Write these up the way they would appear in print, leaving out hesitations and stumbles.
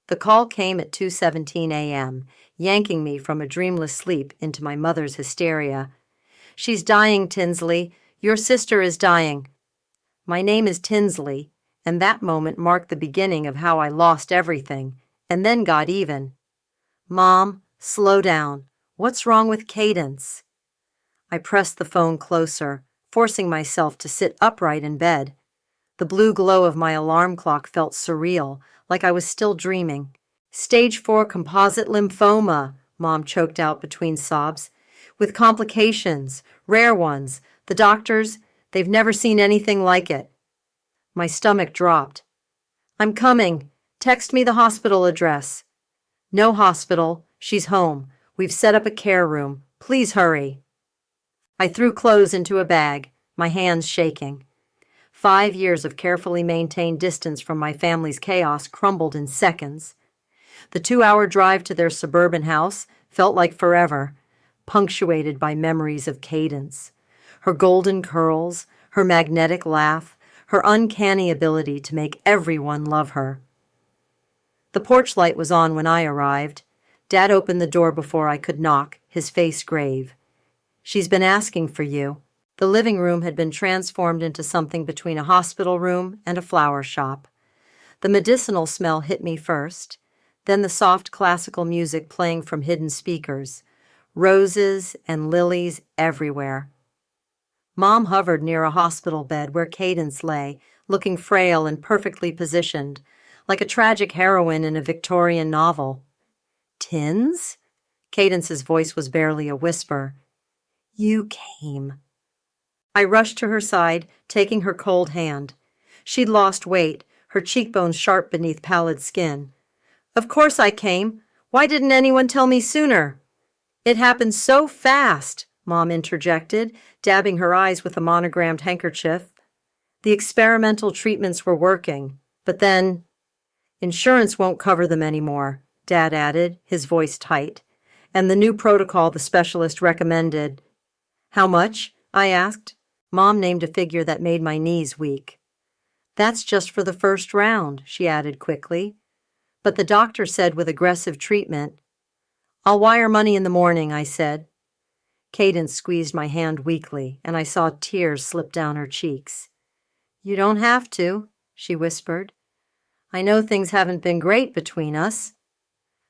The call came at 2:17 a.m., yanking me from a dreamless sleep into my mother's hysteria. "She's dying, Tinsley. Your sister is dying." My name is Tinsley, and that moment marked the beginning of how I lost everything, and then got even. "Mom, slow down. What's wrong with Cadence?" I pressed the phone closer, forcing myself to sit upright in bed. The blue glow of my alarm clock felt surreal, like I was still dreaming. "Stage 4 composite lymphoma," Mom choked out between sobs. "With complications, rare ones. The doctors, they've never seen anything like it." My stomach dropped. "I'm coming. Text me the hospital address." "No hospital. She's home. We've set up a care room. Please hurry." I threw clothes into a bag, my hands shaking. 5 years of carefully maintained distance from my family's chaos crumbled in seconds. The 2-hour drive to their suburban house felt like forever, punctuated by memories of Cadence. Her golden curls, her magnetic laugh, her uncanny ability to make everyone love her. The porch light was on when I arrived. Dad opened the door before I could knock, his face grave. "She's been asking for you." The living room had been transformed into something between a hospital room and a flower shop. The medicinal smell hit me first, then the soft classical music playing from hidden speakers, roses and lilies everywhere. Mom hovered near a hospital bed where Cadence lay, looking frail and perfectly positioned, like a tragic heroine in a Victorian novel. "Tins?" Cadence's voice was barely a whisper. "You came." I rushed to her side, taking her cold hand. She'd lost weight, her cheekbones sharp beneath pallid skin. "Of course I came. Why didn't anyone tell me sooner?" "It happened so fast," Mom interjected, dabbing her eyes with a monogrammed handkerchief. "The experimental treatments were working, but then—" "Insurance won't cover them anymore," Dad added, his voice tight. "And the new protocol the specialist recommended—" "How much?" I asked. Mom named a figure that made my knees weak. "That's just for the first round," she added quickly. "But the doctor said with aggressive treatment—" "I'll wire money in the morning," I said. Cadence squeezed my hand weakly, and I saw tears slip down her cheeks. "You don't have to," she whispered. "I know things haven't been great between us."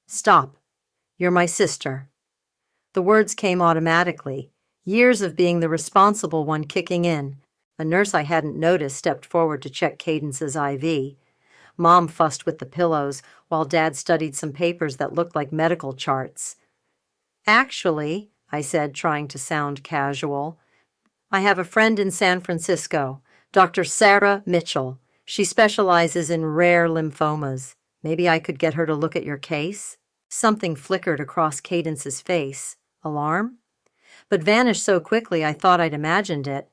"Stop. You're my sister." The words came automatically, years of being the responsible one kicking in. A nurse I hadn't noticed stepped forward to check Cadence's IV. Mom fussed with the pillows, while Dad studied some papers that looked like medical charts. "Actually," I said, trying to sound casual, "I have a friend in San Francisco, Dr. Sarah Mitchell. She specializes in rare lymphomas. Maybe I could get her to look at your case?" Something flickered across Cadence's face. Alarm? But vanished so quickly I thought I'd imagined it.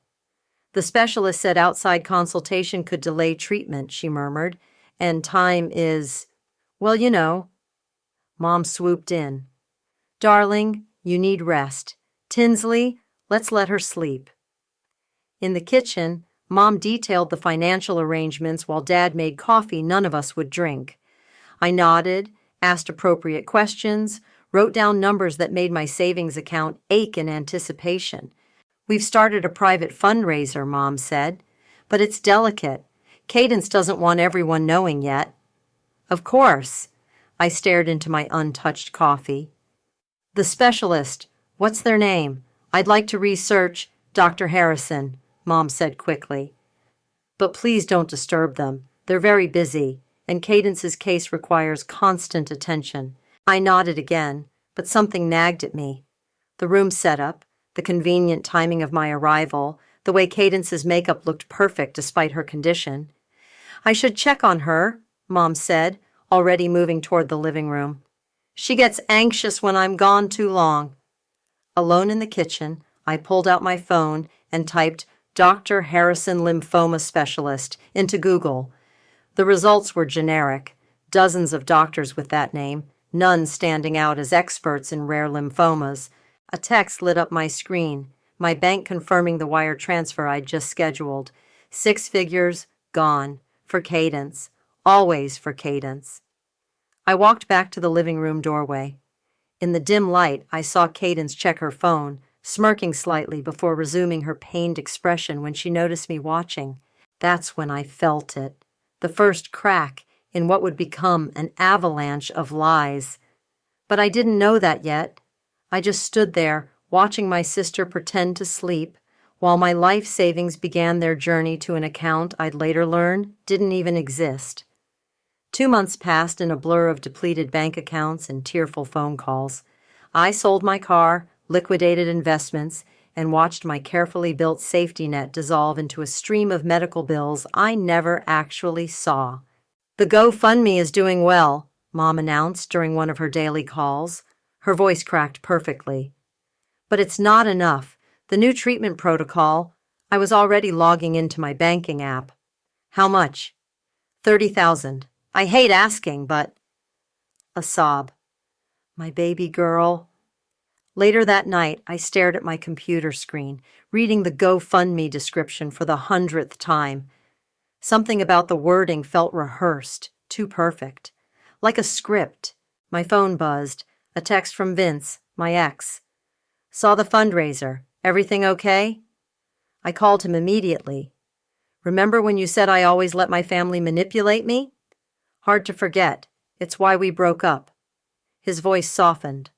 "The specialist said outside consultation could delay treatment," she murmured, "and time is, well, you know." Mom swooped in. "Darling, you need rest. Tinsley, let's let her sleep." In the kitchen, Mom detailed the financial arrangements while Dad made coffee none of us would drink. I nodded, asked appropriate questions, wrote down numbers that made my savings account ache in anticipation. "We've started a private fundraiser," Mom said, "but it's delicate. Cadence doesn't want everyone knowing yet." "Of course." I stared into my untouched coffee. "The specialist, what's their name? I'd like to research—" "Dr. Harrison," Mom said quickly. "But please don't disturb them. They're very busy, and Cadence's case requires constant attention." I nodded again, but something nagged at me. The room setup, the convenient timing of my arrival, the way Cadence's makeup looked perfect despite her condition. "I should check on her," Mom said, already moving toward the living room. "She gets anxious when I'm gone too long." Alone in the kitchen, I pulled out my phone and typed "Dr. Harrison Lymphoma Specialist" into Google. The results were generic, dozens of doctors with that name, none standing out as experts in rare lymphomas. A text lit up my screen, my bank confirming the wire transfer I'd just scheduled. 6 figures, gone. For Cadence. Always for Cadence. I walked back to the living room doorway. In the dim light, I saw Cadence check her phone, smirking slightly before resuming her pained expression when she noticed me watching. That's when I felt it. The first crack in what would become an avalanche of lies. But I didn't know that yet. I just stood there, watching my sister pretend to sleep, while my life savings began their journey to an account I'd later learn didn't even exist. 2 months passed in a blur of depleted bank accounts and tearful phone calls. I sold my car, liquidated investments, and watched my carefully built safety net dissolve into a stream of medical bills I never actually saw. "The GoFundMe is doing well," Mom announced during one of her daily calls. Her voice cracked perfectly. "But it's not enough. The new treatment protocol." I was already logging into my banking app. "How much?" "30,000. I hate asking, but—" A sob. "My baby girl." Later that night, I stared at my computer screen, reading the GoFundMe description for the 100th time. Something about the wording felt rehearsed, too perfect. Like a script. My phone buzzed. A text from Vince, my ex. "Saw the fundraiser. Everything okay?" I called him immediately. "Remember when you said I always let my family manipulate me?" "Hard to forget. It's why we broke up." His voice softened.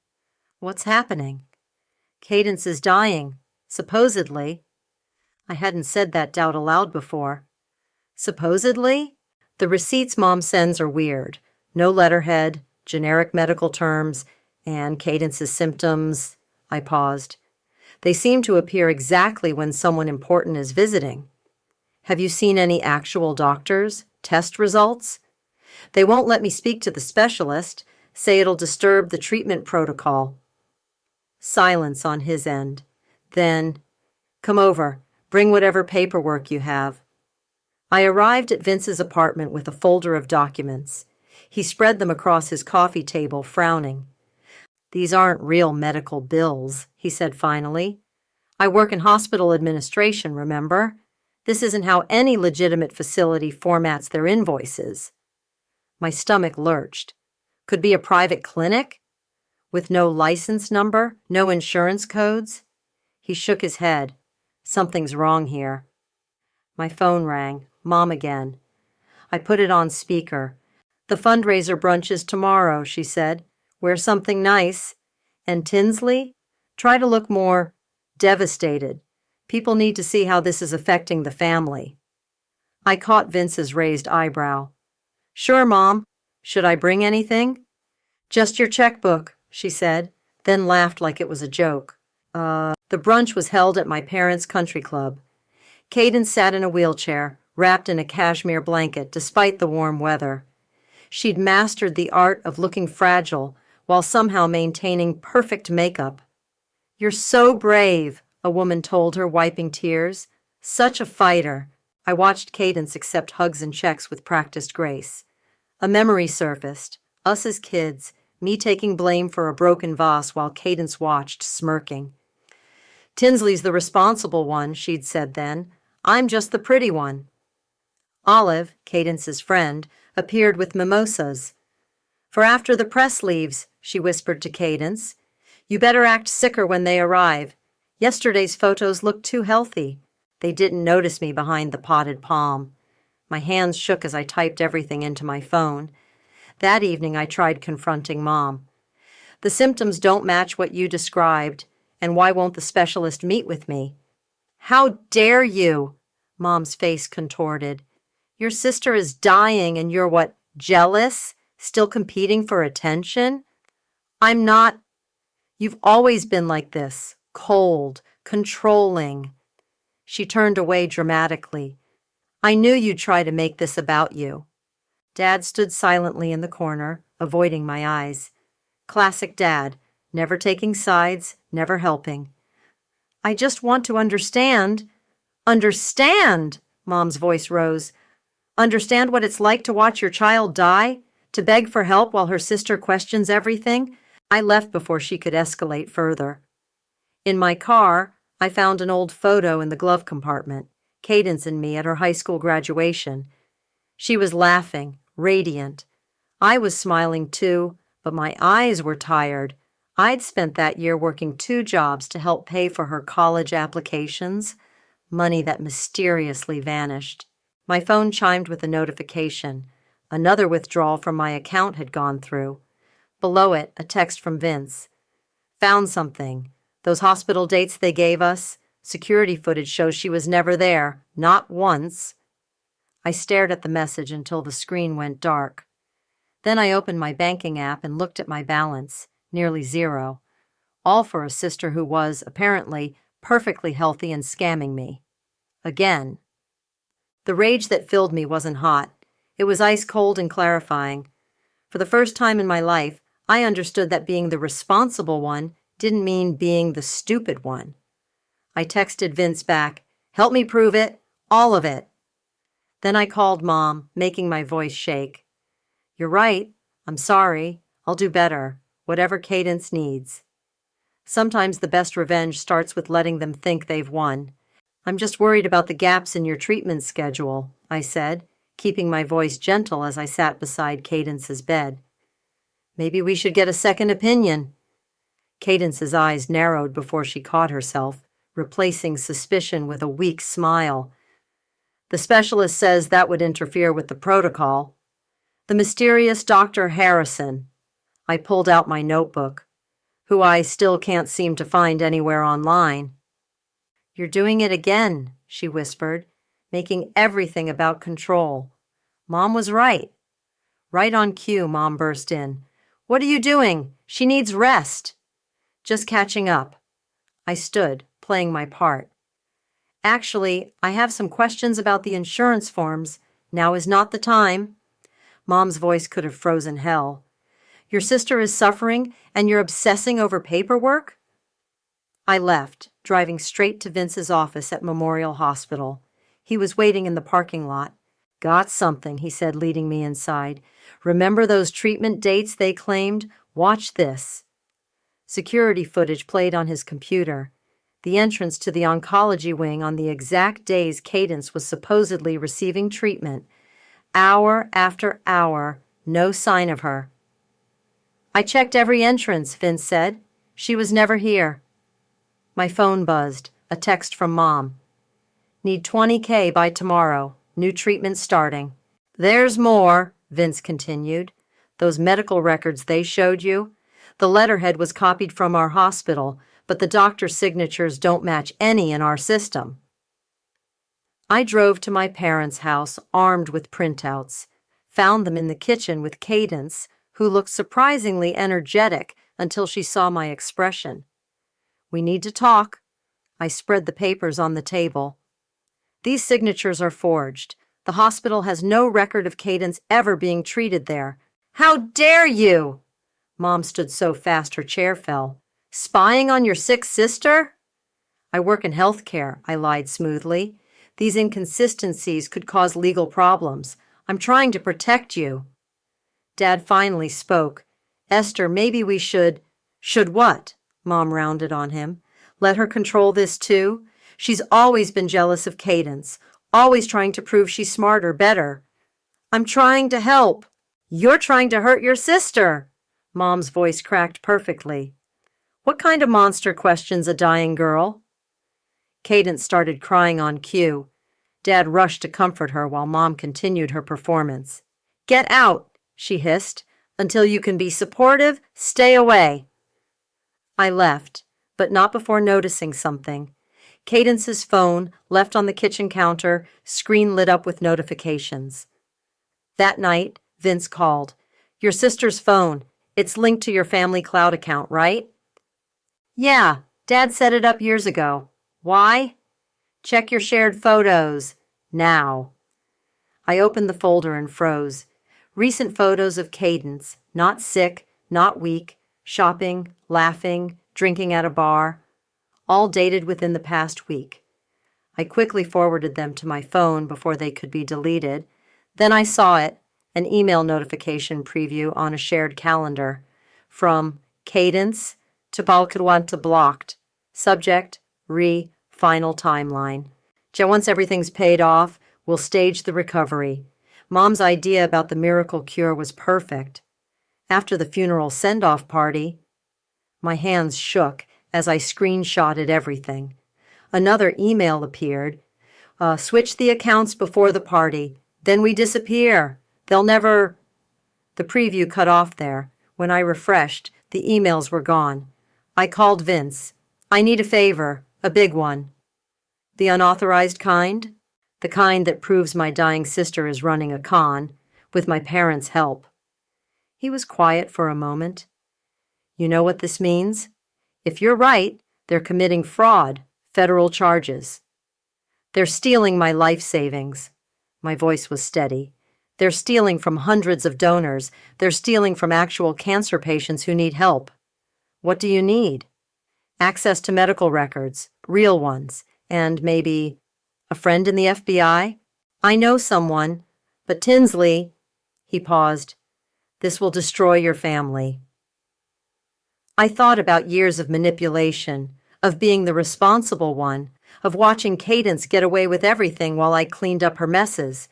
"What's happening?" "Cadence is dying. Supposedly." I hadn't said that doubt aloud before. Supposedly? The receipts Mom sends are weird. No letterhead, generic medical terms, and Cadence's symptoms. I paused. They seem to appear exactly when someone important is visiting. "Have you seen any actual doctors? Test results?" "They won't let me speak to the specialist. Say it'll disturb the treatment protocol." Silence on his end. Then, "Come over. Bring whatever paperwork you have." I arrived at Vince's apartment with a folder of documents. He spread them across his coffee table, frowning. "These aren't real medical bills," he said finally. "I work in hospital administration, remember? This isn't how any legitimate facility formats their invoices." My stomach lurched. Could be a private clinic? With no license number, no insurance codes? He shook his head. "Something's wrong here." My phone rang. Mom again. I put it on speaker. "The fundraiser brunch is tomorrow," she said. "Wear something nice. And Tinsley? Try to look more devastated. People need to see how this is affecting the family." I caught Vince's raised eyebrow. "Sure, Mom. Should I bring anything?" "Just your checkbook," she said, then laughed like it was a joke. The brunch was held at my parents' country club. Cadence sat in a wheelchair, wrapped in a cashmere blanket despite the warm weather. She'd mastered the art of looking fragile while somehow maintaining perfect makeup. "You're so brave," a woman told her, wiping tears. "Such a fighter." I watched Cadence accept hugs and checks with practiced grace. A memory surfaced, us as kids, me taking blame for a broken vase while Cadence watched, smirking. "Tinsley's the responsible one," she'd said then. "I'm just the pretty one." Olive, Cadence's friend, appeared with mimosas. "For after the press leaves," she whispered to Cadence. "You better act sicker when they arrive. Yesterday's photos looked too healthy." They didn't notice me behind the potted palm. My hands shook as I typed everything into my phone. That evening I tried confronting Mom. "The symptoms don't match what you described, and why won't the specialist meet with me?" "How dare you?" Mom's face contorted. "Your sister is dying and you're what, jealous? Still competing for attention?" "I'm not." "You've always been like this, cold, controlling." She turned away dramatically. "I knew you'd try to make this about you." Dad stood silently in the corner, avoiding my eyes. Classic Dad, never taking sides, never helping. "I just want to understand." "Understand?" Mom's voice rose. "Understand what it's like to watch your child die? To beg for help while her sister questions everything?" I left before she could escalate further. In my car, I found an old photo in the glove compartment, Cadence and me at her high school graduation. She was laughing, radiant. I was smiling too, but my eyes were tired. I'd spent that year working 2 jobs to help pay for her college applications, money that mysteriously vanished. My phone chimed with a notification. Another withdrawal from my account had gone through. Below it, a text from Vince. Found something. Those hospital dates they gave us, security footage shows she was never there, not once. I stared at the message until the screen went dark. Then I opened my banking app and looked at my balance, nearly zero. All for a sister who was, apparently, perfectly healthy and scamming me. Again. The rage that filled me wasn't hot. It was ice cold and clarifying. For the first time in my life, I understood that being the responsible one didn't mean being the stupid one. I texted Vince back, "Help me prove it, all of it." Then I called Mom, making my voice shake. "You're right. I'm sorry. I'll do better, whatever Cadence needs." Sometimes the best revenge starts with letting them think they've won. "I'm just worried about the gaps in your treatment schedule," I said, keeping my voice gentle as I sat beside Cadence's bed. "Maybe we should get a second opinion." Cadence's eyes narrowed before she caught herself, replacing suspicion with a weak smile. "The specialist says that would interfere with the protocol." "The mysterious Dr. Harrison." I pulled out my notebook, "who I still can't seem to find anywhere online." "You're doing it again," she whispered, "making everything about control. Mom was right." Right on cue, Mom burst in. "What are you doing? She needs rest." "Just catching up." I stood, playing my part. "Actually, I have some questions about the insurance forms. Now is not the time." Mom's voice could have frozen hell. "Your sister is suffering, and you're obsessing over paperwork?" I left, driving straight to Vince's office at Memorial Hospital. He was waiting in the parking lot. "Got something," he said, leading me inside. "Remember those treatment dates they claimed? Watch this." Security footage played on his computer. The entrance to the oncology wing on the exact days Cadence was supposedly receiving treatment. Hour after hour, no sign of her. "I checked every entrance," Vince said. "She was never here." My phone buzzed, a text from Mom. "Need $20K by tomorrow. New treatment starting." "There's more," Vince continued. "Those medical records they showed you? The letterhead was copied from our hospital, but the doctor's signatures don't match any in our system." I drove to my parents' house armed with printouts, found them in the kitchen with Cadence, who looked surprisingly energetic until she saw my expression. "We need to talk." I spread the papers on the table. "These signatures are forged. The hospital has no record of Cadence ever being treated there." "How dare you!" Mom stood so fast her chair fell. "Spying on your sick sister?" "I work in healthcare," I lied smoothly. "These inconsistencies could cause legal problems. I'm trying to protect you." Dad finally spoke. "Esther, maybe we should—" "Should what?" Mom rounded on him. "Let her control this too? She's always been jealous of Cadence, always trying to prove she's smarter, better." "I'm trying to help." "You're trying to hurt your sister." Mom's voice cracked perfectly. "What kind of monster questions a dying girl?" Cadence started crying on cue. Dad rushed to comfort her while Mom continued her performance. "Get out," she hissed. "Until you can be supportive, stay away." I left, but not before noticing something. Cadence's phone, left on the kitchen counter, screen lit up with notifications. That night, Vince called. "Your sister's phone. It's linked to your family cloud account, right?" "Yeah, Dad set it up years ago." "Why?" "Check your shared photos. Now." I opened the folder and froze. Recent photos of Cadence, not sick, not weak, shopping, laughing, drinking at a bar, all dated within the past week. I quickly forwarded them to my phone before they could be deleted. Then I saw it, an email notification preview on a shared calendar. From Cadence to Balkadwanta blocked. Subject, final timeline. Once everything's paid off, we'll stage the recovery. Mom's idea about the miracle cure was perfect. After the funeral send-off party, my hands shook as I screenshotted everything. Another email appeared. Switch the accounts before the party. Then we disappear. They'll never... The preview cut off there. When I refreshed, the emails were gone. I called Vince. I need a favor, a big one. The unauthorized kind? The kind that proves my dying sister is running a con, with my parents' help. He was quiet for a moment. You know what this means? If you're right, they're committing fraud, federal charges. They're stealing my life savings. My voice was steady. They're stealing from hundreds of donors. They're stealing from actual cancer patients who need help. What do you need? Access to medical records, real ones, and maybe a friend in the FBI? I know someone, but Tinsley, he paused, this will destroy your family. I thought about years of manipulation, of being the responsible one, of watching Cadence get away with everything while I cleaned up her messes.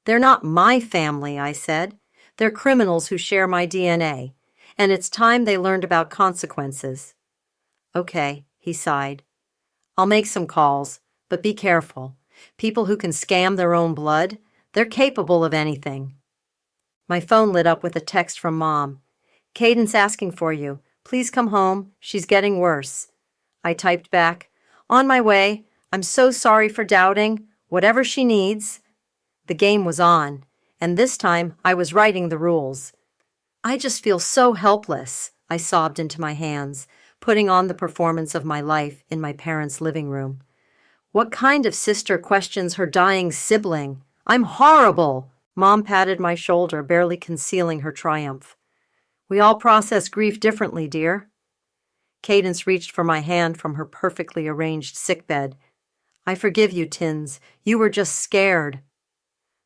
They're not my family, I said. They're criminals who share my DNA, and it's time they learned about consequences. Okay, he sighed. I'll make some calls, but be careful. People who can scam their own blood, they're capable of anything. My phone lit up with a text from Mom. Cadence asking for you. Please come home. She's getting worse. I typed back, on my way. I'm so sorry for doubting. Whatever she needs. The game was on, and this time I was writing the rules. I just feel so helpless, I sobbed into my hands, putting on the performance of my life in my parents' living room. What kind of sister questions her dying sibling? I'm horrible! Mom patted my shoulder, barely concealing her triumph. We all process grief differently, dear. Cadence reached for my hand from her perfectly arranged sickbed. I forgive you, Tins. You were just scared.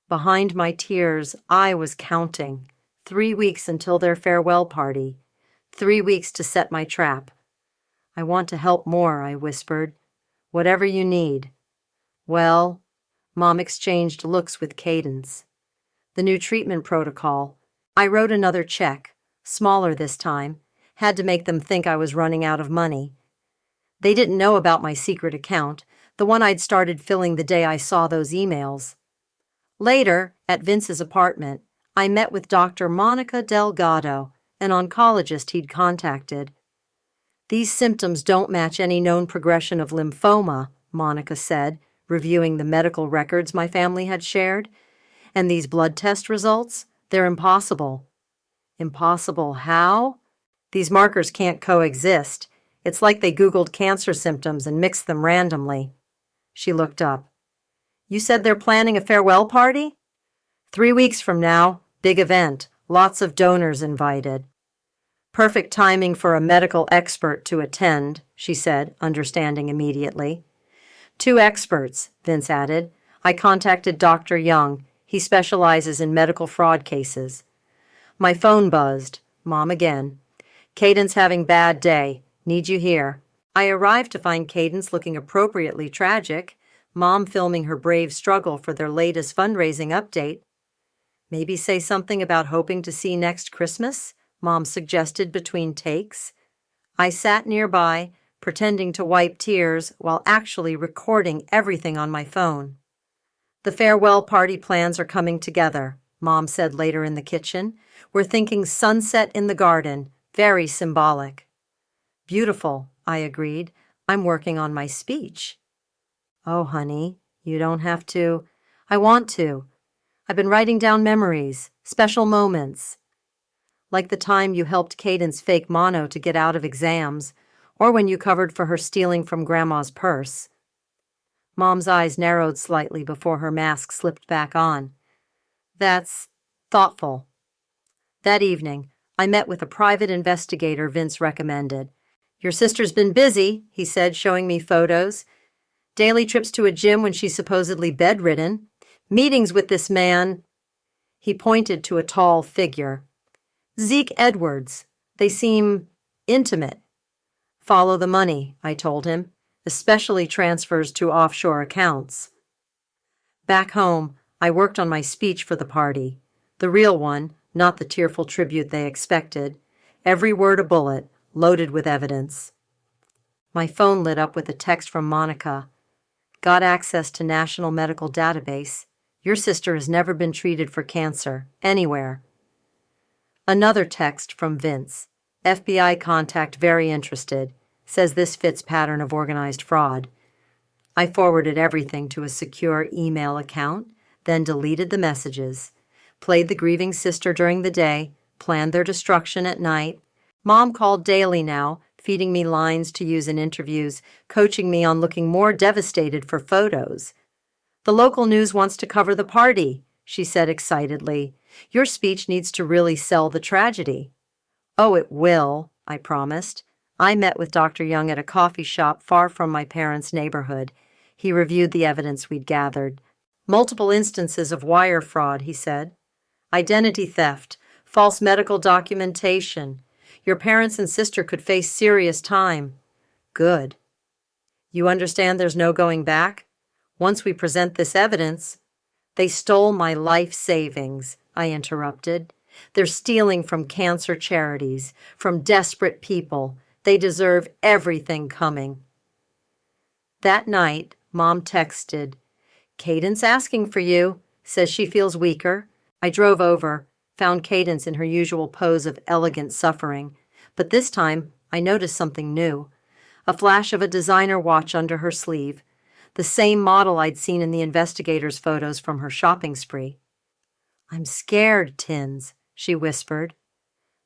Behind my tears, I was counting. 3 weeks until their farewell party. 3 weeks to set my trap. I want to help more, I whispered. Whatever you need. Well, Mom exchanged looks with Cadence. The new treatment protocol. I wrote another check, smaller this time, had to make them think I was running out of money. They didn't know about my secret account, the one I'd started filling the day I saw those emails. Later, at Vince's apartment, I met with Dr. Monica Delgado, an oncologist he'd contacted. These symptoms don't match any known progression of lymphoma, Monica said, reviewing the medical records my family had shared. And these blood test results, they're impossible. Impossible how? These markers can't coexist. It's like they Googled cancer symptoms and mixed them randomly. She looked up. You said they're planning a farewell party? 3 weeks from now, big event, lots of donors invited. Perfect timing for a medical expert to attend, she said, understanding immediately. 2 experts, Vince added. I contacted Dr. Young. He specializes in medical fraud cases. My phone buzzed. Mom again. Cadence having bad day. Need you here. I arrived to find Cadence looking appropriately tragic, Mom filming her brave struggle for their latest fundraising update. Maybe say something about hoping to see next Christmas, Mom suggested between takes. I sat nearby, pretending to wipe tears while actually recording everything on my phone. The farewell party plans are coming together, Mom said later in the kitchen. We're thinking sunset in the garden, very symbolic. Beautiful, I agreed. I'm working on my speech. Oh, honey, you don't have to. I want to. I've been writing down memories, special moments. Like the time you helped Cadence fake mono to get out of exams, or when you covered for her stealing from Grandma's purse. Mom's eyes narrowed slightly before her mask slipped back on. That's thoughtful. That evening, I met with a private investigator Vince recommended. Your sister's been busy, he said, showing me photos. Daily trips to a gym when she's supposedly bedridden. Meetings with this man. He pointed to a tall figure. Zeke Edwards. They seem intimate. Follow the money, I told him, especially transfers to offshore accounts. Back home, I worked on my speech for the party. The real one, not the tearful tribute they expected. Every word a bullet, loaded with evidence. My phone lit up with a text from Monica. Got access to National Medical Database. Your sister has never been treated for cancer, anywhere. Another text from Vince. FBI contact very interested. Says this fits pattern of organized fraud. I forwarded everything to a secure email account, then deleted the messages. Played the grieving sister during the day, planned their destruction at night. Mom called daily now, feeding me lines to use in interviews, coaching me on looking more devastated for photos. The local news wants to cover the party, she said excitedly. Your speech needs to really sell the tragedy. Oh, it will, I promised. I met with Dr. Young at a coffee shop far from my parents' neighborhood. He reviewed the evidence we'd gathered. Multiple instances of wire fraud, he said. Identity theft, false medical documentation. Your parents and sister could face serious time. Good. You understand there's no going back? Once we present this evidence, they stole my life savings, I interrupted. They're stealing from cancer charities, from desperate people. They deserve everything coming. That night, Mom texted, Cadence asking for you, says she feels weaker. I drove over, found Cadence in her usual pose of elegant suffering, but this time I noticed something new. A flash of a designer watch under her sleeve, the same model I'd seen in the investigator's photos from her shopping spree. I'm scared, Tins, she whispered.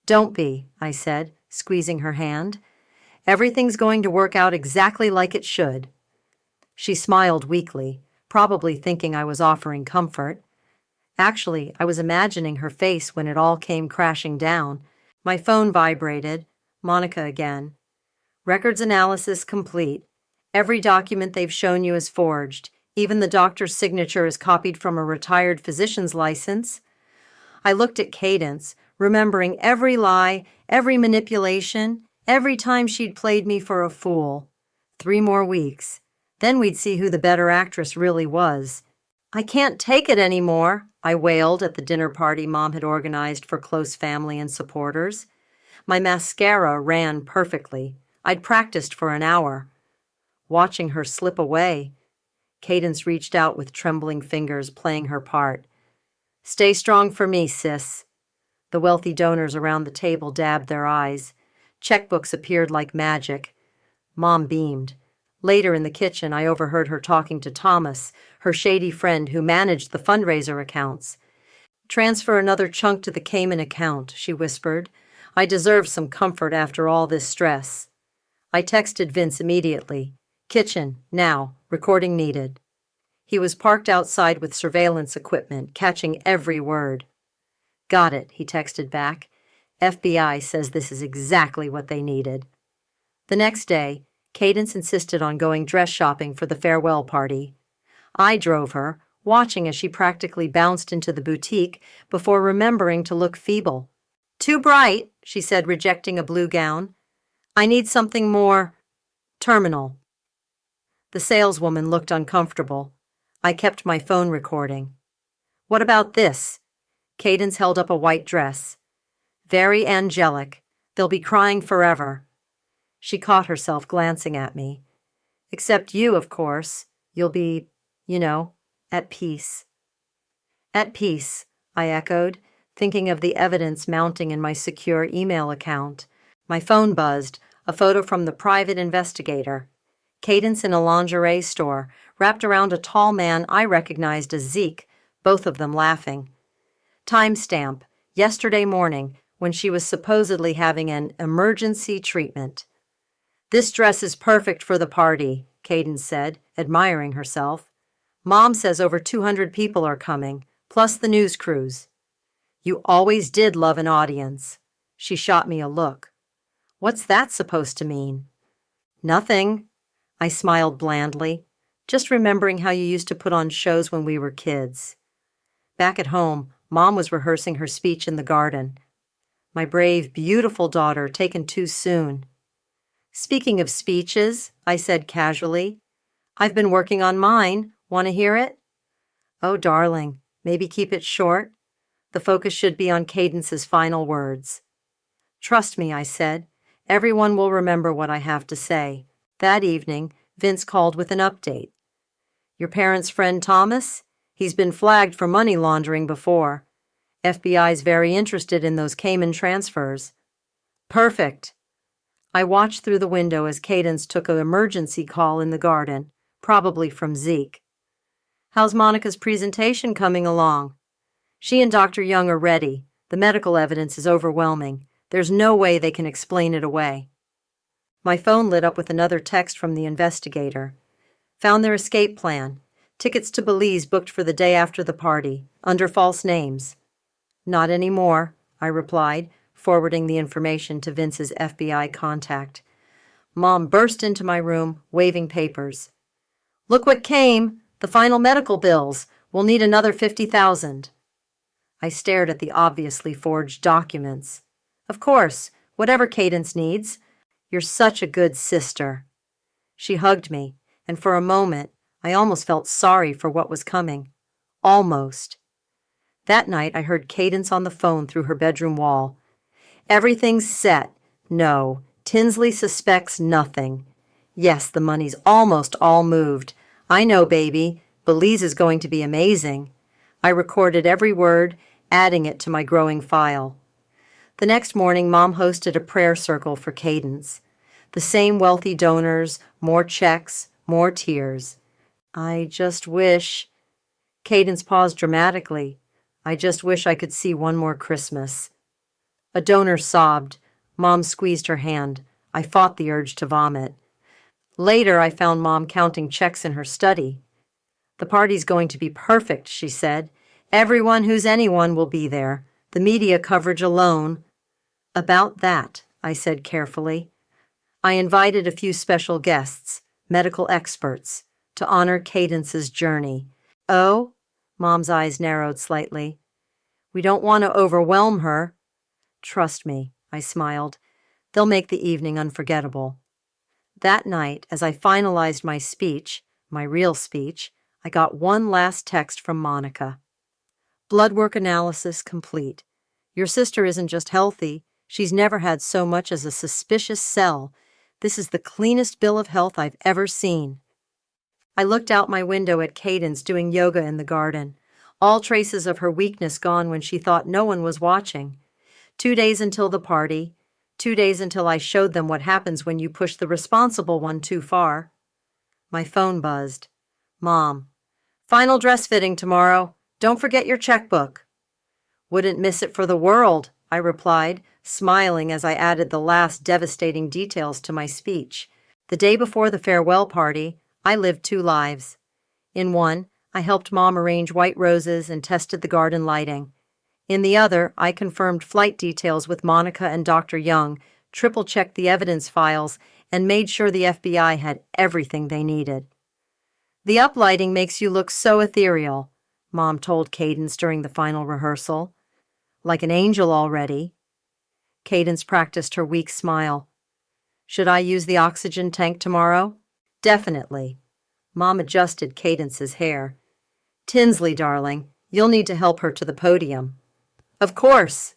Don't be, I said, squeezing her hand. Everything's going to work out exactly like it should. She smiled weakly, probably thinking I was offering comfort. Actually, I was imagining her face when it all came crashing down. My phone vibrated. Monica again. Records analysis complete. Every document they've shown you is forged. Even the doctor's signature is copied from a retired physician's license. I looked at Cadence, remembering every lie, every manipulation, every time she'd played me for a fool. 3 more weeks. Then we'd see who the better actress really was. I can't take it anymore, I wailed at the dinner party Mom had organized for close family and supporters. My mascara ran perfectly. I'd practiced for an hour. Watching her slip away, Cadence reached out with trembling fingers, playing her part. Stay strong for me, sis. The wealthy donors around the table dabbed their eyes. Checkbooks appeared like magic. Mom beamed. Later in the kitchen, I overheard her talking to Thomas, her shady friend who managed the fundraiser accounts. Transfer another chunk to the Cayman account, she whispered. I deserve some comfort after all this stress. I texted Vince immediately. Kitchen, now, recording needed. He was parked outside with surveillance equipment, catching every word. Got it, he texted back. FBI says this is exactly what they needed. The next day, Cadence insisted on going dress shopping for the farewell party. I drove her, watching as she practically bounced into the boutique before remembering to look feeble. Too bright, she said, rejecting a blue gown. I need something more terminal. The saleswoman looked uncomfortable. I kept my phone recording. What about this? Cadence held up a white dress. Very angelic. They'll be crying forever. She caught herself glancing at me. Except you, of course. You'll be, at peace. At peace, I echoed, thinking of the evidence mounting in my secure email account. My phone buzzed, a photo from the private investigator. Cadence in a lingerie store, wrapped around a tall man I recognized as Zeke, both of them laughing. Timestamp, yesterday morning, when she was supposedly having an emergency treatment. This dress is perfect for the party, Cadence said, admiring herself. Mom says over 200 people are coming, plus the news crews. You always did love an audience. She shot me a look. What's that supposed to mean? Nothing. I smiled blandly, just remembering how you used to put on shows when we were kids. Back at home, Mom was rehearsing her speech in the garden. My brave, beautiful daughter taken too soon. Speaking of speeches, I said casually, I've been working on mine. Want to hear it? Oh, darling, Maybe keep it short. The focus should be on Cadence's final words. Trust me, I said. Everyone will remember what I have to say. That evening, Vince called with an update. Your parents' friend Thomas? He's been flagged for money laundering before. FBI's very interested in those Cayman transfers. Perfect. I watched through the window as Cadence took an emergency call in the garden, probably from Zeke. How's Monica's presentation coming along? She and Dr. Young are ready. The medical evidence is overwhelming. There's no way they can explain it away. My phone lit up with another text from the investigator. Found their escape plan. Tickets to Belize booked for the day after the party, under false names. Not anymore, I replied, forwarding the information to Vince's FBI contact. Mom burst into my room, waving papers. Look what came! The final medical bills. We'll need another $50,000. I stared at the obviously forged documents. Of course, whatever Cadence needs. You're such a good sister. She hugged me, and for a moment, I almost felt sorry for what was coming. Almost. That night, I heard Cadence on the phone through her bedroom wall. Everything's set. No, Tinsley suspects nothing. Yes, the money's almost all moved. I know, baby. Belize is going to be amazing. I recorded every word, adding it to my growing file. The next morning, Mom hosted a prayer circle for Cadence. The same wealthy donors, more checks, more tears. I just wish... Cadence paused dramatically. I just wish I could see one more Christmas. A donor sobbed. Mom squeezed her hand. I fought the urge to vomit. Later, I found Mom counting checks in her study. The party's going to be perfect, she said. Everyone who's anyone will be there. The media coverage alone. About that, I said carefully. I invited a few special guests, medical experts, to honor Cadence's journey. Oh? Mom's eyes narrowed slightly. We don't want to overwhelm her. Trust me, I smiled. They'll make the evening unforgettable. That night, as I finalized my speech, my real speech, I got one last text from Monica. Blood work analysis complete. Your sister isn't just healthy, she's never had so much as a suspicious cell. This is the cleanest bill of health I've ever seen. I looked out my window at Cadence doing yoga in the garden, all traces of her weakness gone when she thought no one was watching. 2 days until the party, 2 days until I showed them what happens when you push the responsible one too far. My phone buzzed. Mom, final dress fitting tomorrow. Don't forget your checkbook. Wouldn't miss it for the world, I replied, smiling as I added the last devastating details to my speech. The day before the farewell party, I lived 2 lives. In one, I helped Mom arrange white roses and tested the garden lighting. In the other, I confirmed flight details with Monica and Dr. Young, triple-checked the evidence files, and made sure the FBI had everything they needed. The uplighting makes you look so ethereal, Mom told Cadence during the final rehearsal. Like an angel already. Cadence practiced her weak smile. Should I use the oxygen tank tomorrow? Definitely. Mom adjusted Cadence's hair. Tinsley, darling, you'll need to help her to the podium. Of course.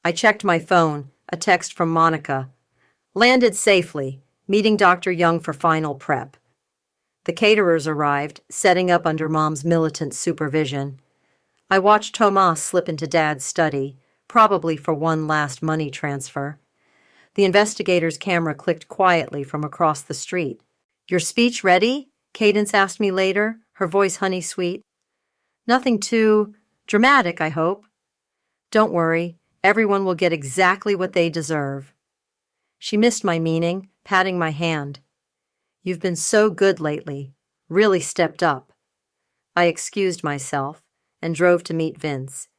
I checked my phone, a text from Monica. Landed safely, meeting Dr. Young for final prep. The caterers arrived, setting up under Mom's militant supervision. I watched Tomas slip into Dad's study, probably for one last money transfer. The investigator's camera clicked quietly from across the street. Your speech ready? Cadence asked me later, her voice honey-sweet. Nothing too dramatic, I hope. Don't worry, everyone will get exactly what they deserve. She missed my meaning, patting my hand. You've been so good lately, really stepped up. I excused myself and drove to meet Vince.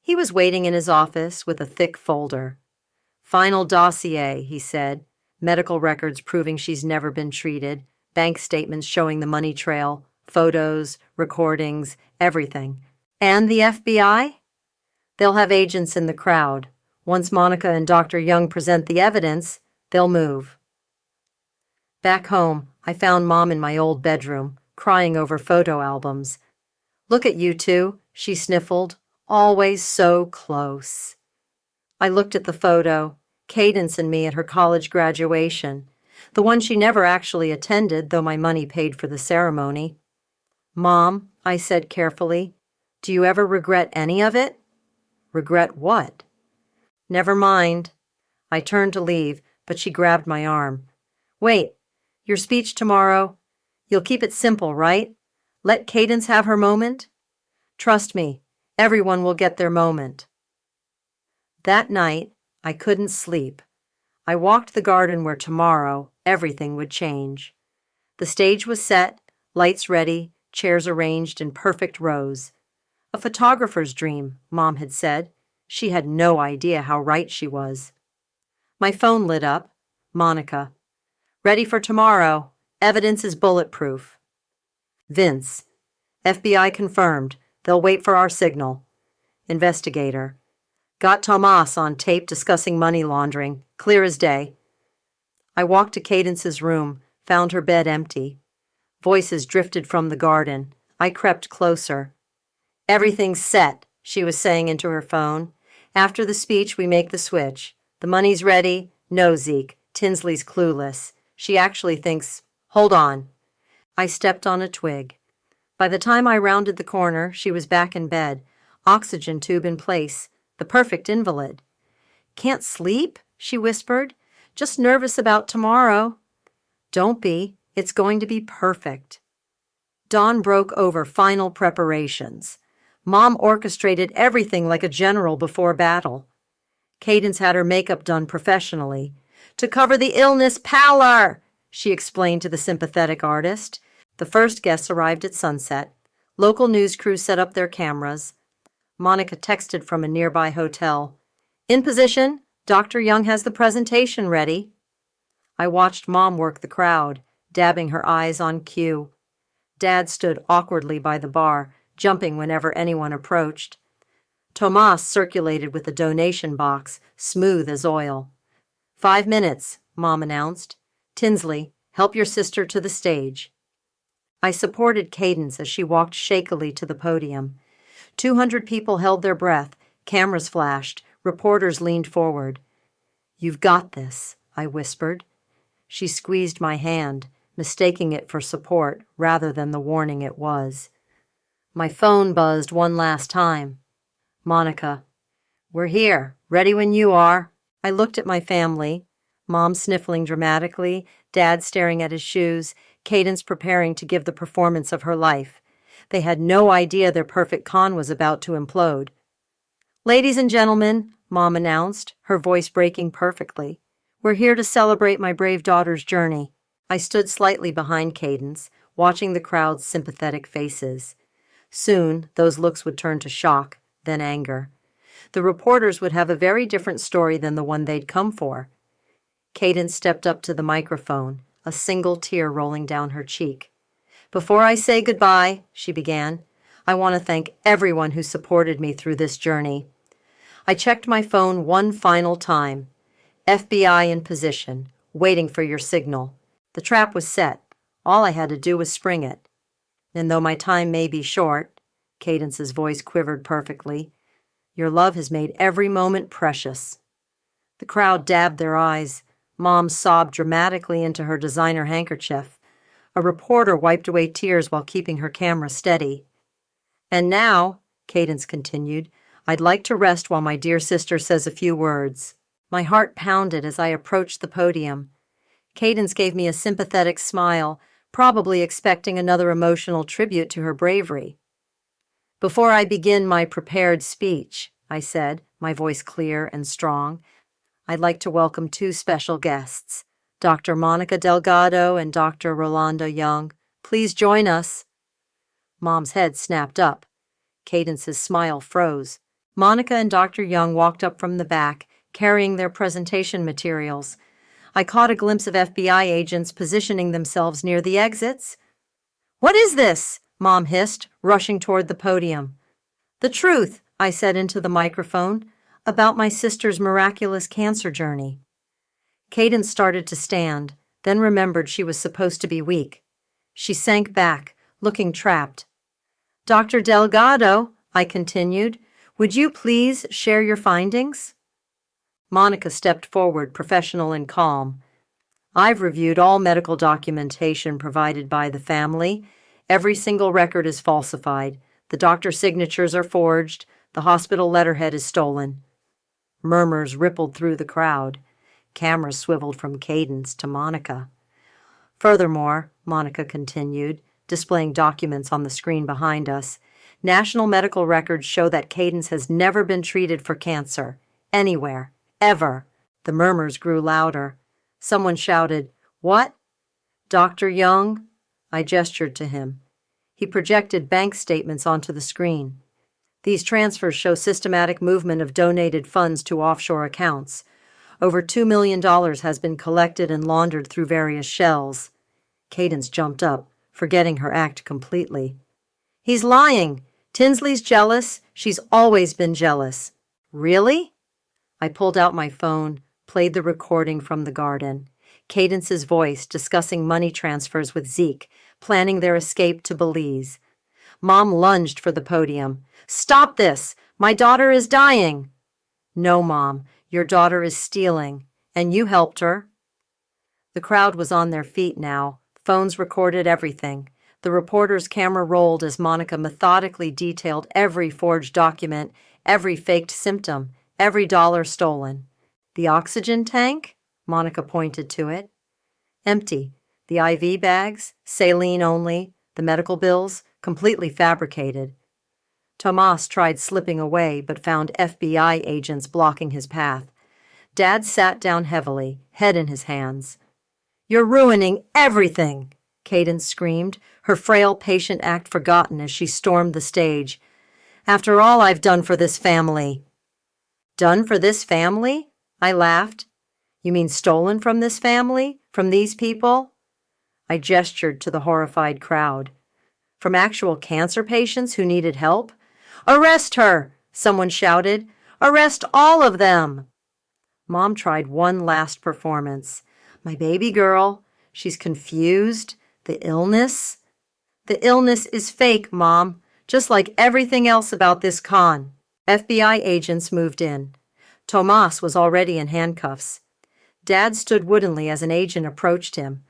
He was waiting in his office with a thick folder. Final dossier, he said, medical records proving she's never been treated, bank statements showing the money trail, photos, recordings, everything. And the FBI? They'll have agents in the crowd. Once Monica and Dr. Young present the evidence, they'll move. Back home, I found Mom in my old bedroom, crying over photo albums. Look at you two. she sniffled. Always so close. I looked at the photo, Cadence and me at her college graduation, the one she never actually attended, though my money paid for the ceremony. Mom, I said carefully, do you ever regret any of it? Regret what? Never mind. I turned to leave, but she grabbed my arm. Wait, your speech tomorrow, you'll keep it simple, right? Let Cadence have her moment? Trust me, everyone will get their moment. That night, I couldn't sleep. I walked the garden where tomorrow everything would change. The stage was set, lights ready, chairs arranged in perfect rows. A photographer's dream, Mom had said. She had no idea how right she was. My phone lit up. Monica. Ready for tomorrow. Evidence is bulletproof. Vince. FBI confirmed. They'll wait for our signal. Investigator. Got Tomas on tape discussing money laundering. Clear as day. I walked to Cadence's room, found her bed empty. Voices drifted from the garden. I crept closer. Everything's set, she was saying into her phone. After the speech, we make the switch. The money's ready. No, Zeke. Tinsley's clueless. She actually thinks, hold on. I stepped on a twig. By the time I rounded the corner, she was back in bed, oxygen tube in place, the perfect invalid. Can't sleep? She whispered. Just nervous about tomorrow. Don't be. It's going to be perfect. Dawn broke over final preparations. Mom orchestrated everything like a general before battle. Cadence had her makeup done professionally. To cover the illness pallor, she explained to the sympathetic artist. The first guests arrived at sunset. Local news crews set up their cameras. Monica texted from a nearby hotel. In position, Dr. Young has the presentation ready. I watched Mom work the crowd, dabbing her eyes on cue. Dad stood awkwardly by the bar, jumping whenever anyone approached. Tomas circulated with a donation box, smooth as oil. 5 minutes, Mom announced. Tinsley, help your sister to the stage. I supported Cadence as she walked shakily to the podium. 200 people held their breath, cameras flashed, reporters leaned forward. You've got this, I whispered. She squeezed my hand, mistaking it for support rather than the warning it was. My phone buzzed one last time. Monica. We're here, ready when you are. I looked at my family, Mom sniffling dramatically, Dad staring at his shoes, Cadence preparing to give the performance of her life. They had no idea their perfect con was about to implode. Ladies and gentlemen, Mom announced, her voice breaking perfectly, we're here to celebrate my brave daughter's journey. I stood slightly behind Cadence, watching the crowd's sympathetic faces. Soon, those looks would turn to shock, then anger. The reporters would have a very different story than the one they'd come for. Cadence stepped up to the microphone, a single tear rolling down her cheek. Before I say goodbye, she began, I want to thank everyone who supported me through this journey. I checked my phone one final time. FBI in position, waiting for your signal. The trap was set. All I had to do was spring it. And though my time may be short, Cadence's voice quivered perfectly, your love has made every moment precious. The crowd dabbed their eyes. Mom sobbed dramatically into her designer handkerchief. A reporter wiped away tears while keeping her camera steady. And now, Cadence continued, I'd like to rest while my dear sister says a few words. My heart pounded as I approached the podium. Cadence gave me a sympathetic smile, probably expecting another emotional tribute to her bravery. Before I begin my prepared speech, I said, my voice clear and strong, I'd like to welcome 2 special guests, Dr. Monica Delgado and Dr. Rolando Young. Please join us. Mom's head snapped up. Cadence's smile froze. Monica and Dr. Young walked up from the back, carrying their presentation materials. I caught a glimpse of FBI agents positioning themselves near the exits. What is this? Mom hissed, rushing toward the podium. The truth, I said into the microphone, about my sister's miraculous cancer journey. Cadence started to stand, then remembered she was supposed to be weak. She sank back, looking trapped. Dr. Delgado, I continued. Would you please share your findings? Monica stepped forward, professional and calm. I've reviewed all medical documentation provided by the family. Every single record is falsified. The doctor's signatures are forged. The hospital letterhead is stolen. Murmurs rippled through the crowd. Cameras swiveled from Cadence to Monica. Furthermore, Monica continued, displaying documents on the screen behind us, national medical records show that Cadence has never been treated for cancer. Anywhere. Ever. The murmurs grew louder. Someone shouted, "What? Dr. Young?" I gestured to him. He projected bank statements onto the screen. These transfers show systematic movement of donated funds to offshore accounts. Over $2 million has been collected and laundered through various shells. Cadence jumped up, forgetting her act completely. He's lying. Tinsley's jealous. She's always been jealous. Really? I pulled out my phone, played the recording from the garden. Cadence's voice discussing money transfers with Zeke, planning their escape to Belize. Mom lunged for the podium. "Stop this! My daughter is dying!" "No, Mom, your daughter is stealing, and you helped her." The crowd was on their feet now. Phones recorded everything. The reporter's camera rolled as Monica methodically detailed every forged document, every faked symptom, every dollar stolen. The oxygen tank? Monica pointed to it. Empty. The IV bags, saline only, the medical bills, completely fabricated. Tomas tried slipping away, but found FBI agents blocking his path. Dad sat down heavily, head in his hands. "You're ruining everything!" Cadence screamed, her frail patient act forgotten as she stormed the stage. "After all I've done for this family." "Done for this family?" I laughed. "You mean stolen from this family? From these people?" I gestured to the horrified crowd. "From actual cancer patients who needed help?" "Arrest her!" someone shouted. "Arrest all of them!" Mom tried one last performance. "My baby girl, she's confused. The illness?" "The illness is fake, Mom, just like everything else about this con." FBI agents moved in. Tomas was already in handcuffs. Dad stood woodenly as an agent approached him.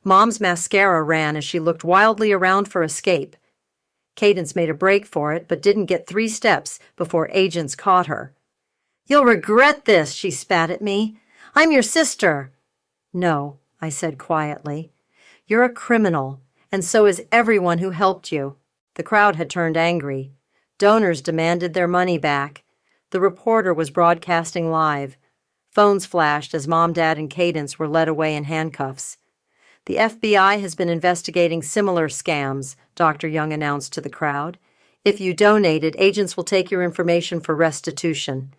Mom's mascara ran as she looked wildly around for escape. Cadence made a break for it, but didn't get 3 steps before agents caught her. "You'll regret this," she spat at me. "I'm your sister." "No," I said quietly. "You're a criminal, and so is everyone who helped you." The crowd had turned angry. Donors demanded their money back. The reporter was broadcasting live. Phones flashed as Mom, Dad, and Cadence were led away in handcuffs. "The FBI has been investigating similar scams," Dr. Young announced to the crowd. "If you donated, agents will take your information for restitution."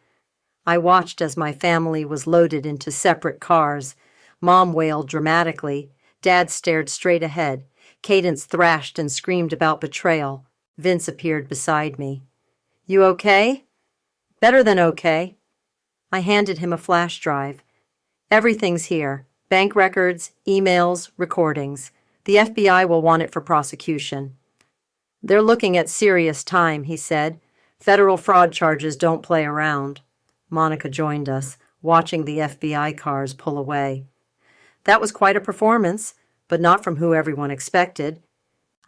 I watched as my family was loaded into separate cars. Mom wailed dramatically. Dad stared straight ahead. Cadence thrashed and screamed about betrayal. Vince appeared beside me. "You okay?" "Better than okay." I handed him a flash drive. "Everything's here. Bank records, emails, recordings. The FBI will want it for prosecution." "They're looking at serious time," he said. "Federal fraud charges don't play around." Monica joined us, watching the FBI cars pull away. That was quite a performance, but not from who everyone expected.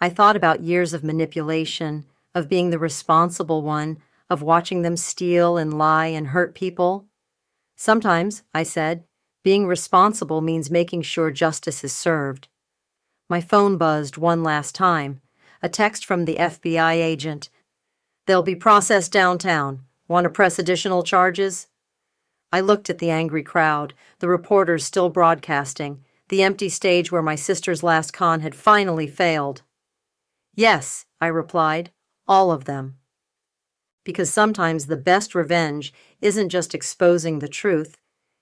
I thought about years of manipulation, of being the responsible one, of watching them steal and lie and hurt people. "Sometimes," I said, "being responsible means making sure justice is served." My phone buzzed one last time. A text from the FBI agent. "They'll be processed downtown. Want to press additional charges?" I looked at the angry crowd, the reporters still broadcasting, the empty stage where my sister's last con had finally failed. "Yes," I replied, "all of them." Because sometimes the best revenge isn't just exposing the truth,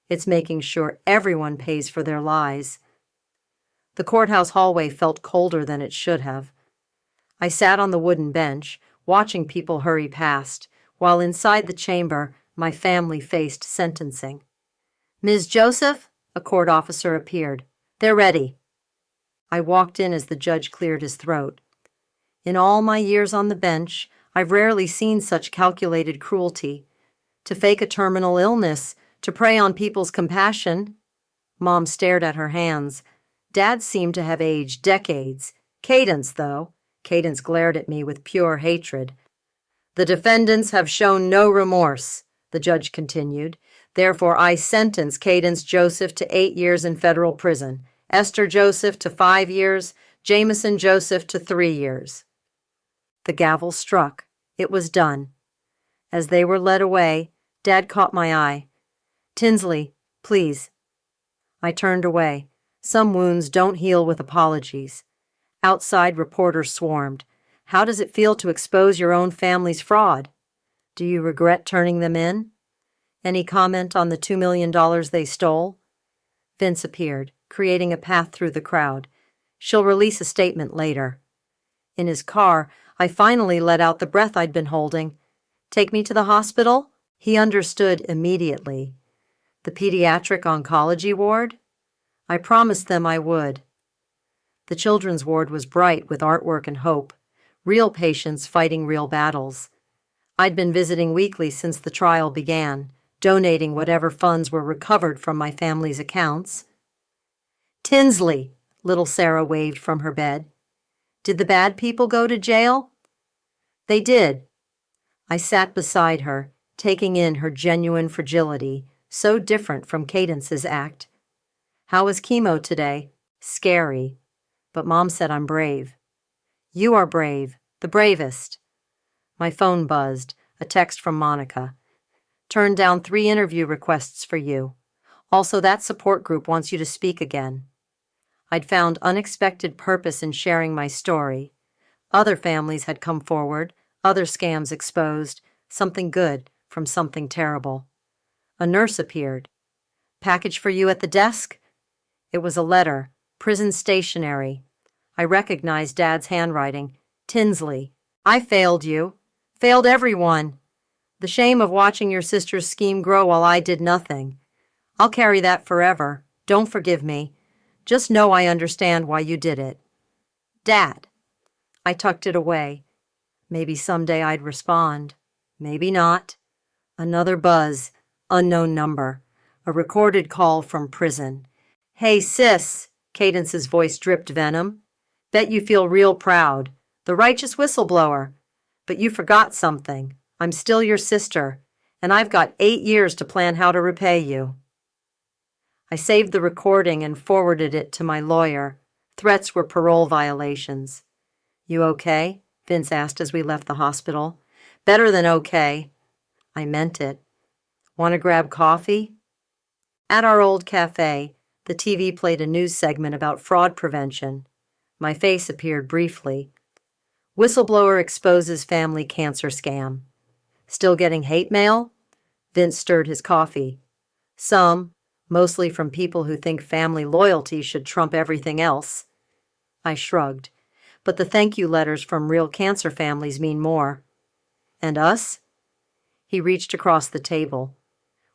it's making sure everyone pays for their lies. The courthouse hallway felt colder than it should have. I sat on the wooden bench, watching people hurry past, while inside the chamber, my family faced sentencing. "Ms. Joseph," a court officer appeared. "They're ready." I walked in as the judge cleared his throat. "In all my years on the bench, I've rarely seen such calculated cruelty. To fake a terminal illness, to prey on people's compassion. Mom stared at her hands. Dad seemed to have aged decades. Cadence, though. Cadence glared at me with pure hatred. The defendants have shown no remorse, the judge continued. Therefore, I sentence Cadence Joseph to 8 years in federal prison, Esther Joseph to 5 years, Jameson Joseph to 3 years. The gavel struck. It was done. As they were led away, Dad caught my eye. Tinsley, please. I turned away. Some wounds don't heal with apologies. Outside, reporters swarmed. How does it feel to expose your own family's fraud? Do you regret turning them in? Any comment on the $2 million they stole? Vince appeared, creating a path through the crowd. She'll release a statement later. In his car, I finally let out the breath I'd been holding. Take me to the hospital? He understood immediately. The pediatric oncology ward? I promised them I would. The children's ward was bright with artwork and hope, real patients fighting real battles. I'd been visiting weekly since the trial began, donating whatever funds were recovered from my family's accounts. Tinsley, little Sarah waved from her bed. Did the bad people go to jail? They did. I sat beside her, taking in her genuine fragility, so different from Cadence's act. How was chemo today? Scary. But Mom said I'm brave. You are brave, the bravest. My phone buzzed, a text from Monica. Turned down 3 interview requests for you. Also, that support group wants you to speak again. I'd found unexpected purpose in sharing my story. Other families had come forward, other scams exposed, something good from something terrible. A nurse appeared. Package for you at the desk? It was a letter, prison stationery. I recognized Dad's handwriting. Tinsley, I failed you. Failed everyone. The shame of watching your sister's scheme grow while I did nothing. I'll carry that forever. Don't forgive me. Just know I understand why you did it. Dad. I tucked it away. Maybe someday I'd respond. Maybe not. Another buzz. Unknown number. A recorded call from prison. Hey, sis. Cadence's voice dripped venom. Bet you feel real proud. The righteous whistleblower. But you forgot something. I'm still your sister, and I've got 8 years to plan how to repay you. I saved the recording and forwarded it to my lawyer. Threats were parole violations. You okay? Vince asked as we left the hospital. Better than okay. I meant it. Want to grab coffee? At our old cafe, the TV played a news segment about fraud prevention. My face appeared briefly. Whistleblower exposes family cancer scam. Still getting hate mail? Vince stirred his coffee. Some, mostly from people who think family loyalty should trump everything else. I shrugged. But the thank you letters from real cancer families mean more. And us? He reached across the table.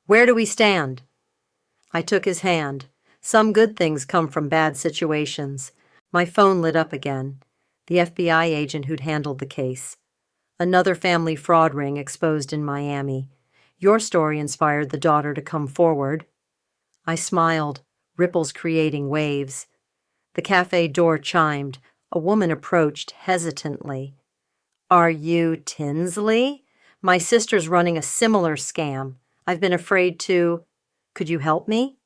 Where do we stand? I took his hand. Some good things come from bad situations. My phone lit up again. The FBI agent who'd handled the case. Another family fraud ring exposed in Miami. Your story inspired the daughter to come forward. I smiled, ripples creating waves. The cafe door chimed. A woman approached hesitantly. Are you Tinsley? My sister's running a similar scam. I've been afraid to... Could you help me?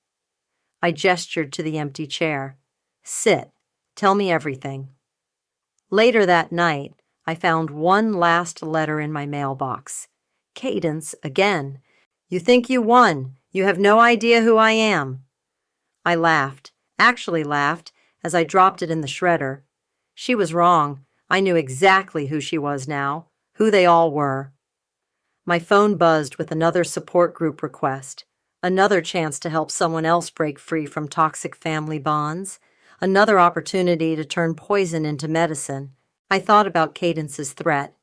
I gestured to the empty chair. Sit. Tell me everything. Later that night, I found one last letter in my mailbox. Cadence again. You think you won. You have no idea who I am. I laughed, actually laughed, as I dropped it in the shredder. She was wrong. I knew exactly who she was now, who they all were. My phone buzzed with another support group request, another chance to help someone else break free from toxic family bonds, another opportunity to turn poison into medicine. I thought about Cadence's threat.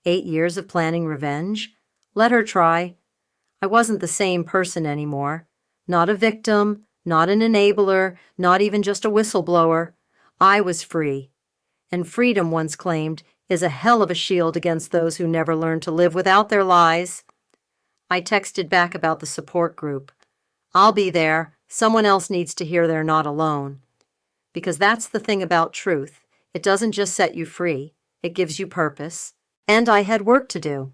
8 years of planning revenge? Let her try. I wasn't the same person anymore. Not a victim, not an enabler, not even just a whistleblower. I was free. And freedom, once claimed, is a hell of a shield against those who never learn to live without their lies. I texted back about the support group. I'll be there. Someone else needs to hear they're not alone. Because that's the thing about truth. It doesn't just set you free. It gives you purpose. And I had work to do.